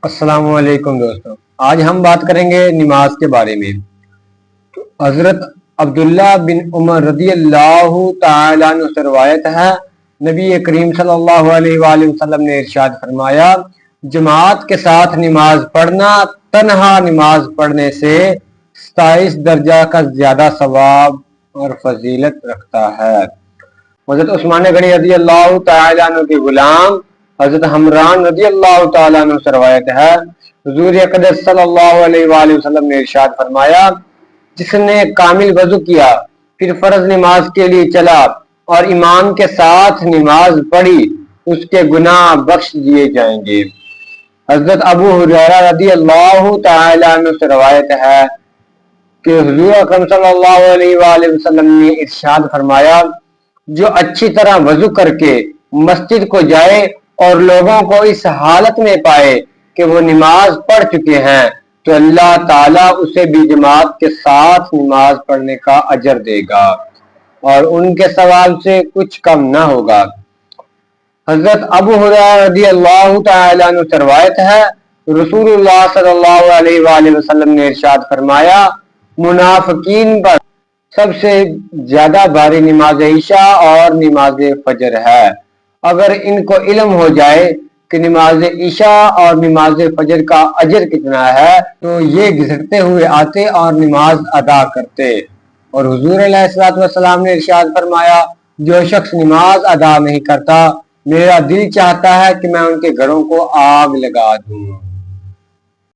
السلام علیکم دوستوں، آج ہم بات کریں گے نماز کے بارے میں۔ حضرت عبداللہ بن عمر رضی اللہ تعالیٰ عنہ سے روایت ہے، نبی کریم صلی اللہ علیہ وآلہ وسلم نے ارشاد فرمایا، جماعت کے ساتھ نماز پڑھنا تنہا نماز پڑھنے سے 27 درجہ کا زیادہ ثواب اور فضیلت رکھتا ہے۔ حضرت عثمان غنی رضی اللہ تعالیٰ عنہ کے غلام حضرت حمران رضی اللہ تعالیٰ عنہ سے روایت ہے، حضور اقدس صلی اللہ علیہ وآلہ وسلم نے ارشاد فرمایا، جس نے کامل وضو کیا پھر فرض نماز کے لیے چلا اور امام کے ساتھ نماز پڑھی، اس کے گناہ بخش دیے جائیں گے۔ حضرت ابو ہریرہ رضی اللہ تعالیٰ عنہ سے روایت ہے کہ حضور اکرم صلی اللہ علیہ وآلہ وسلم نے ارشاد فرمایا، جو اچھی طرح وضو کر کے مسجد کو جائے اور لوگوں کو اس حالت میں پائے کہ وہ نماز پڑھ چکے ہیں تو اللہ تعالیٰ اسے بھی جماعت کے ساتھ نماز پڑھنے کا اجر دے گا اور ان کے ثواب سے کچھ کم نہ ہوگا۔ حضرت ابو ہریرہ رضی اللہ تعالیٰ عنہ سے روایت ہے، رسول اللہ صلی اللہ علیہ وآلہ وسلم نے ارشاد فرمایا، منافقین پر سب سے زیادہ بھاری نماز عشاء اور نماز فجر ہے۔ اگر ان کو علم ہو جائے کہ نماز عشاء اور نماز فجر کا اجر کتنا ہے تو یہ گھسٹتے ہوئے آتے اور نماز ادا کرتے۔ اور حضور علیہ الصلوۃ والسلام نے ارشاد فرمایا، جو شخص نماز ادا نہیں کرتا، میرا دل چاہتا ہے کہ میں ان کے گھروں کو آگ لگا دوں۔